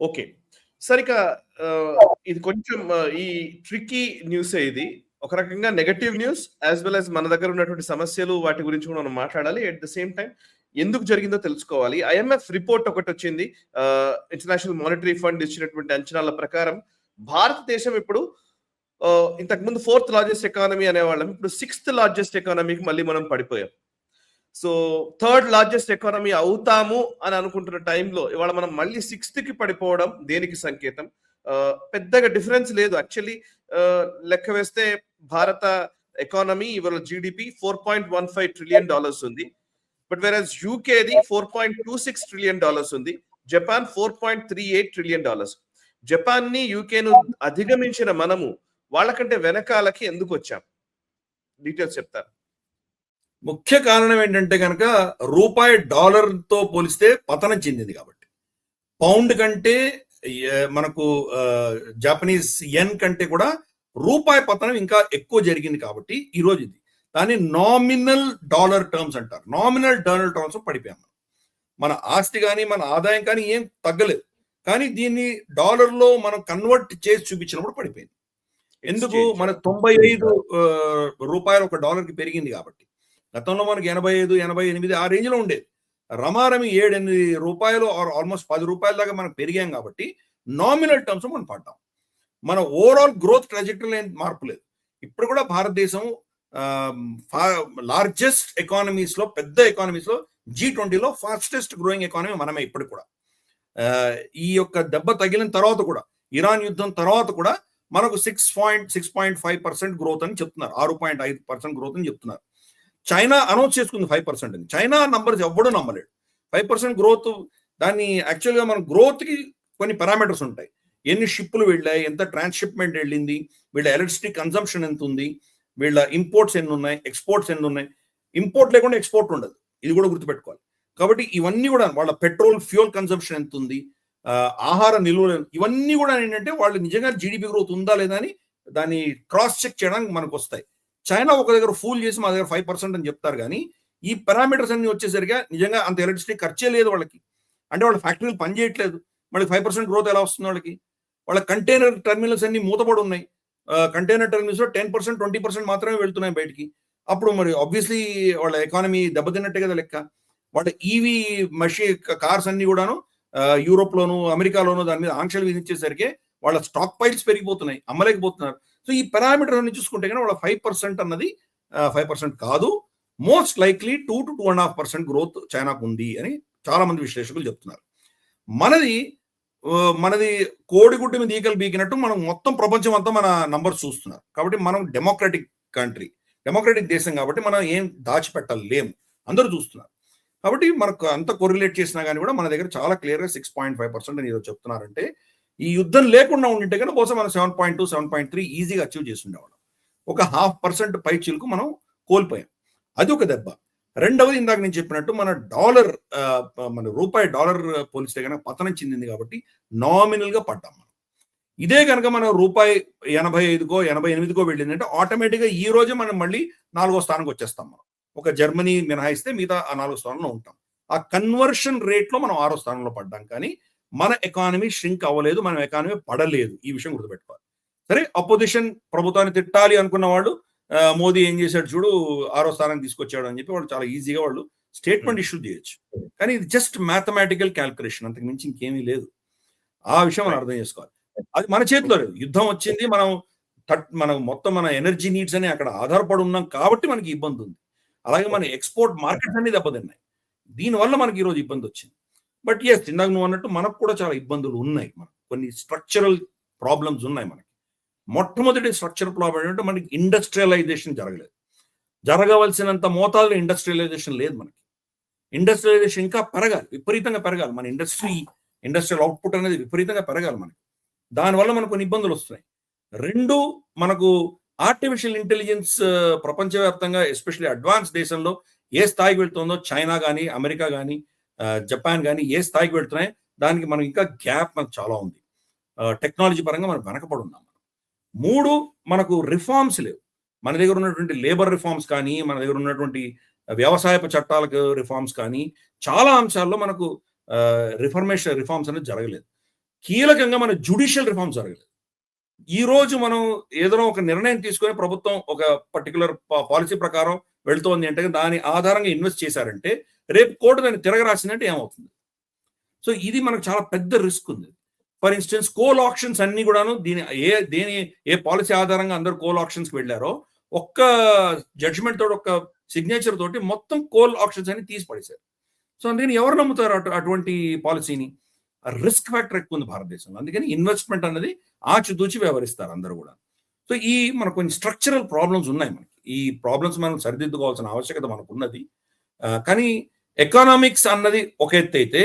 Okay. సరే ఇక ఇది కొంచెం ఈ ట్రిక్కీ న్యూసే ఇది. ఒక రకంగా negative news as well as మన దగ్గర ఉన్నటువంటి సమస్యలు వాటి గురించి కూడా మనం మాట్లాడాలి. ఎట్ ద సేమ్ టైమ్ ఎందుకు జరిగిందో తెలుసుకోవాలి. ఐఎంఎఫ్ రిపోర్ట్ ఒకటొచ్చింది. ఇంటర్నేషనల్ మానిటరీ ఫండ్ ఇచ్చినటువంటి అంచనాల ప్రకారం భారతదేశం ఇప్పుడు ఇంతకుముందు 4th లార్జెస్ట్ ఎకానమీ అనేవాళ్ళం. ఇప్పుడు 6th లార్జెస్ట్ ఎకానమీకి మళ్ళీ మనం పడిపోయాం. సో 3rd లార్జెస్ట్ ఎకానమీ అవుతాము అని అనుకుంటున్న టైంలో ఇవాళ మనం మళ్ళీ 6th కి పడిపోవడం దేనికి సంకేతం? పెద్దగా డిఫరెన్స్ లేదు. యాక్చువల్లీ లెక్క వేస్తే భారత ఎకానమీ ఇవాళ జీడిపి $4.15 ట్రిలియన్ ఉంది. బట్ వెరస్ యూకేది $4.26 ట్రిలియన్ ఉంది. Japan $4.38 trillion. జపాన్ ని యూకేను అధిగమించిన మనము వాళ్ళకంటే వెనకాలకి ఎందుకు వచ్చాం? డీటెయిల్స్ చెప్తారు. ముఖ్య కారణం ఏంటంటే కనుక రూపాయి డాలర్తో పోలిస్తే పతనం చెందింది కాబట్టి. పౌండ్ కంటే మనకు జపనీస్ యెన్ కంటే కూడా రూపాయి పతనం ఇంకా ఎక్కువ జరిగింది కాబట్టి ఈరోజు ఇది దాన్ని నామినల్ డాలర్ టర్మ్స్ అంటారు. నామినల్ డాలర్ టర్మ్స్ పడిపోయాం. మన ఆస్తి కానీ మన ఆదాయం కానీ ఏం తగ్గలేదు, కానీ దీన్ని డాలర్లో మనం కన్వర్ట్ చేసి చూపించినప్పుడు పడిపోయింది. ఎందుకు? మన 95 రూపాయలు ఒక డాలర్కి పెరిగింది కాబట్టి. గతంలో మనకి 85, 88 ఆ రేంజ్లో ఉండేది. రమారమి 7-8 రూపాయలు ఆల్మోస్ట్ 10 రూపాయల దాకా మనం పెరిగాం కాబట్టి నామినల్ టర్మ్స్ మనం పడ్డాం. మన ఓవరాల్ గ్రోత్ ట్రాజెక్టరీలో ఏం మార్పు లేదు. ఇప్పుడు కూడా భారతదేశం లార్జెస్ట్ ఎకానమీస్ లో, పెద్ద ఎకానమీస్ లో G20లో ఫాస్టెస్ట్ గ్రోయింగ్ ఎకానమీ మనమే ఇప్పుడు కూడా. ఈ యొక్క దెబ్బ తగిలిన తర్వాత కూడా, ఇరాన్ యుద్ధం తర్వాత కూడా మనకు 6.5% గ్రోత్ అని చెప్తున్నారు. 6.5% గ్రోత్ అని చెప్తున్నారు. చైనా అనౌన్స్ చేసుకుంది 5% అని. చైనా నంబర్స్ ఎవ్వడూ నమ్మలేడు. 5% గ్రోత్, దాన్ని యాక్చువల్గా మన గ్రోత్కి కొన్ని పారామీటర్స్ ఉంటాయి. ఎన్ని షిప్లు వెళ్ళాయి, ఎంత ట్రాన్స్షిప్మెంట్ వెళ్ళింది, వీళ్ళ ఎలక్ట్రిసిటీ కన్సంప్షన్ ఎంత ఉంది, వీళ్ళ ఇంపోర్ట్స్ ఎన్ని ఉన్నాయి, ఎక్స్పోర్ట్స్ ఎన్ని ఉన్నాయి. ఇంపోర్ట్ లేకుండా ఎక్స్పోర్ట్ ఉండదు, ఇది కూడా గుర్తుపెట్టుకోవాలి. కాబట్టి ఇవన్నీ కూడా వాళ్ళ పెట్రోల్ ఫ్యూయల్ కన్సంప్షన్ ఎంత ఉంది, ఆహార నిల్వలు, ఇవన్నీ కూడా ఏంటంటే వాళ్ళు నిజంగా జీడిపి గ్రోత్ ఉందా లేదా అని దాన్ని క్రాస్ చెక్ చేయడానికి మనకు వస్తాయి. చైనా ఒక దగ్గర ఫూల్ చేసి మా దగ్గర 5% అని చెప్తారు, కానీ ఈ పారామీటర్స్ అన్ని వచ్చేసరిగా నిజంగా అంత ఎలక్ట్రిసిటీ ఖర్చే లేదు వాళ్ళకి. అంటే వాళ్ళ ఫ్యాక్టరీలు పనిచేయట్లేదు, వాళ్ళకి 5% గ్రోత్ ఎలా వస్తుంది వాళ్ళకి? వాళ్ళ కంటైనర్ టెర్మినల్స్ అన్ని మూతపడి ఉన్నాయి. కంటైనర్ టెర్మినల్స్ లో 10%, 20% మాత్రమే వెళ్తున్నాయి బయటికి. అప్పుడు మరి ఆబ్వియస్లీ వాళ్ళ ఎకానమీ దెబ్బతిన్నట్టే కదా లెక్క. వాళ్ళ ఈవీ కార్స్ అన్ని కూడాను యూరోప్ లోను, అమెరికాలోను దాని మీద ఆంక్షలు విధించేసరికి వాళ్ళ స్టాక్ పైల్స్ పెరిగిపోతున్నాయి, అమ్మలేకపోతున్నారు. సో ఈ పారామీటర్ అన్ని చూసుకుంటే కానీ వాళ్ళ 5% అన్నది 5% కాదు, మోస్ట్ లైక్లీ 2 to 2.5% గ్రోత్ చైనాకు ఉంది అని చాలా మంది విశ్లేషకులు చెప్తున్నారు. మనది కోడిగుడ్డు మీద ఈకలు బీకినట్టు మనం మొత్తం ప్రపంచం అంతా మన నంబర్స్ చూస్తున్నారు. కాబట్టి మనం డెమోక్రటిక్ కంట్రీ, డెమోక్రటిక్ దేశం కాబట్టి మనం ఏం దాచిపెట్టలేము, అందరూ చూస్తున్నారు. కాబట్టి మనకు అంత కొరిలేట్ చేసినా కానీ కూడా మన దగ్గర చాలా క్లియర్గా 6.5% అని ఈరోజు చెప్తున్నారంటే, ఈ యుద్ధం లేకుండా ఉండింటే కనుక బహుశా మనం 7.2, 7.3 ఈజీగా అచీవ్ చేసి ఉండేవాళ్ళం. ఒక 0.5% పై చిలుకు మనం కోల్పోయాం, అది ఒక దెబ్బ. రెండవది ఇందాక నేను చెప్పినట్టు మన డాలర్, మన రూపాయి డాలర్ పోలిస్తే కనుక పతనం చెందింది కాబట్టి నామినల్ గా పడ్డాం మనం. ఇదే కనుక మనం రూపాయి 85కో 88కో వెళ్ళిందంటే ఆటోమేటిక్గా ఈ రోజే మనం మళ్ళీ 4వ స్థానానికి వచ్చేస్తాం. మనం ఒక జర్మనీ మినహాయిస్తే మిగతా ఆ 4వ స్థానంలో ఉంటాం. ఆ కన్వర్షన్ రేట్ లో మనం 6వ స్థానంలో పడ్డాం, కానీ మన ఎకానమీ ష్రింక్ అవ్వలేదు, మన ఎకానమీ పడలేదు. ఈ విషయం గుర్తుపెట్టుకోవాలి. సరే, అపోజిషన్ ప్రభుత్వాన్ని తిట్టాలి అనుకున్న వాళ్ళు మోదీ ఏం చేశాడు చూడు, 6వ స్థానానికి తీసుకొచ్చాడు అని చెప్పి వాళ్ళు చాలా ఈజీగా వాళ్ళు స్టేట్మెంట్ ఇష్యూ చేయొచ్చు. కానీ ఇది జస్ట్ మ్యాథమెటికల్ క్యాల్కులేషన్, అంతకు మించి ఇంకేమీ లేదు. ఆ విషయం మనం అర్థం చేసుకోవాలి. అది మన చేతిలో లేదు. యుద్ధం వచ్చింది, మనం మొత్తం మన ఎనర్జీ నీడ్స్ అని అక్కడ ఆధారపడి ఉన్నాం కాబట్టి మనకి ఇబ్బంది ఉంది. అలాగే మన ఎక్స్పోర్ట్ మార్కెట్స్ అన్ని దెబ్బతిన్నాయి. దీనివల్ల మనకి ఈరోజు ఇబ్బంది వచ్చింది. బట్ ఎస్, ఇందాక నువ్వు అన్నట్టు మనకు కూడా చాలా ఇబ్బందులు ఉన్నాయి. మనకు కొన్ని స్ట్రక్చరల్ ప్రాబ్లమ్స్ ఉన్నాయి. మనకి మొట్టమొదటి స్ట్రక్చరల్ ప్రాబ్లం ఏంటంటే మనకి ఇండస్ట్రియలైజేషన్ జరగలేదు. జరగవలసినంత మోతాదులో ఇండస్ట్రియలైజేషన్ లేదు. మనకి ఇండస్ట్రియలైజేషన్ ఇంకా పెరగాలి, విపరీతంగా పెరగాలి. మన ఇండస్ట్రియల్ అవుట్పుట్ అనేది విపరీతంగా పెరగాలి మనకి. దానివల్ల మనకు కొన్ని ఇబ్బందులు వస్తున్నాయి. రెండు, మనకు ఆర్టిఫిషియల్ ఇంటెలిజెన్స్ ప్రపంచవ్యాప్తంగా ఎస్పెషల్లీ అడ్వాన్స్ దేశంలో ఏ స్థాయికి వెళ్తుందో, చైనా కానీ, అమెరికా కానీ, జపాన్ కానీ ఏ స్థాయికి వెళ్తున్నాయి, దానికి మనకి ఇంకా గ్యాప్ మనకు చాలా ఉంది. టెక్నాలజీ పరంగా మనం వెనకబడి ఉన్నాం. 3, మనకు రిఫార్మ్స్ లేవు. మన దగ్గర ఉన్నటువంటి లేబర్ రిఫార్మ్స్ కానీ, మన దగ్గర ఉన్నటువంటి వ్యవసాయపు చట్టాలకు రిఫార్మ్స్ కానీ, చాలా అంశాల్లో మనకు రిఫార్మ్స్ అనేది జరగలేదు. కీలకంగా మన జ్యుడిషియల్ రిఫార్మ్ జరగలేదు. ఈ రోజు మనం ఏదైనా ఒక నిర్ణయం తీసుకొని ప్రభుత్వం ఒక పర్టికులర్ పాలసీ ప్రకారం వెళ్తోంది అంటే దాని ఆధారంగా ఇన్వెస్ట్ చేశారంటే రేపు కోర్టు దాన్ని తిరగరాసిందంటే ఏమవుతుంది? సో ఇది మనకు చాలా పెద్ద రిస్క్ ఉంది. ఫర్ ఇన్స్టెన్స్ కోల్ ఆక్షన్స్ అన్ని కూడాను ఏ పాలసీ ఆధారంగా అందరూ కోల్ ఆక్షన్స్కి వెళ్ళారో ఒక్క జడ్జిమెంట్ తోటి ఒక్క సిగ్నేచర్ తోటి మొత్తం కోల్ ఆక్షన్స్ అని తీసి పడేశారు. సో అందుకని ఎవరు నమ్ముతారు అటువంటి పాలసీని? రిస్క్ ఫ్యాక్టర్ ఎక్కువ ఉంది భారతదేశంలో. అందుకని ఇన్వెస్ట్మెంట్ అనేది ఆచితూచి వ్యవహరిస్తారు అందరూ కూడా. సో మనకు కొన్ని స్ట్రక్చరల్ ప్రాబ్లమ్స్ ఉన్నాయి. మనకి ఈ ప్రాబ్లమ్స్ మనం సరిదిద్దుకోవాల్సిన ఆవశ్యకత మనకు ఉన్నది. కానీ ఎకనామిక్స్ అన్నది ఒక ఎత్తు అయితే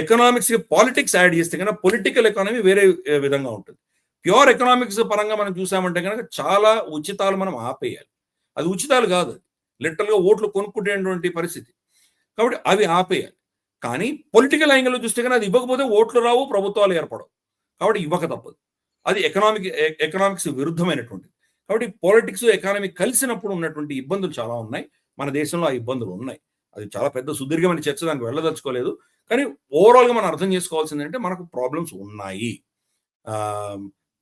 ఎకనామిక్స్ పాలిటిక్స్ యాడ్ చేస్తే కనుక పొలిటికల్ ఎకానమీ వేరే విధంగా ఉంటుంది. ప్యూర్ ఎకనామిక్స్ పరంగా మనం చూసామంటే కనుక చాలా ఉచితాలు మనం ఆపేయాలి. అది ఉచితాలు కాదు, లిటరల్ గా ఓట్లు కొనుక్కునేటువంటి పరిస్థితి. కాబట్టి అవి ఆపేయాలి. కానీ పొలిటికల్ యాంగిల్లో చూస్తే కనుక అది ఇవ్వకపోతే ఓట్లు రావు, ప్రభుత్వాలు ఏర్పడవు. కాబట్టి ఇవ్వక తప్పదు. అది ఎకనామిక్స్ విరుద్ధమైనటువంటిది. కాబట్టి పాలిటిక్స్ ఎకానమీ కలిసినప్పుడు ఉన్నటువంటి ఇబ్బందులు చాలా ఉన్నాయి. మన దేశంలో ఆ ఇబ్బందులు ఉన్నాయి. అది చాలా పెద్ద సుదీర్ఘమైన చర్చ, దానికి వెళ్ళదలుచుకోలేదు. కానీ ఓవరాల్ గా మనం అర్థం చేసుకోవాల్సింది అంటే మనకు ప్రాబ్లమ్స్ ఉన్నాయి.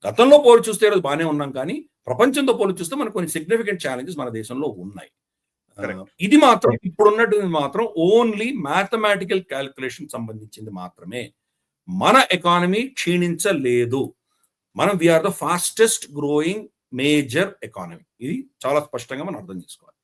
గతంలో పోలి చూస్తే బాగానే ఉన్నాం, కానీ ప్రపంచంతో పోలి చూస్తే మనకు కొన్ని సిగ్నిఫికెంట్ ఛాలెంజెస్ మన దేశంలో ఉన్నాయి. ఇది మాత్రం ఇప్పుడున్నటువంటి మాత్రం ఓన్లీ మ్యాథమెటికల్ క్యాలిక్యులేషన్ సంబంధించింది మాత్రమే. మన ఎకానమీ క్షీణించలేదు. మనం we are the fastest growing major economy. ఇది చాలా స్పష్టంగా మనం అర్థం చేసుకోవాలి.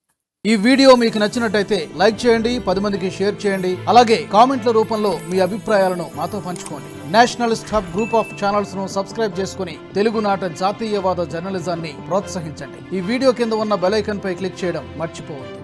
ఈ వీడియో మీకు నచ్చినట్టయితే లైక్ చేయండి, 10 మందికి షేర్ చేయండి. అలాగే కామెంట్ల రూపంలో మీ అభిప్రాయాలను మాతో పంచుకోండి. Nationalist hub group of channels ను సబ్స్క్రైబ్ చేసుకుని తెలుగునాట జాతీయవాద జర్నలిజాన్ని ప్రోత్సహించండి. ఈ వీడియో కింద ఉన్న బెల్ ఐకాన్ పై క్లిక్ చేయడం మర్చిపోవద్దు.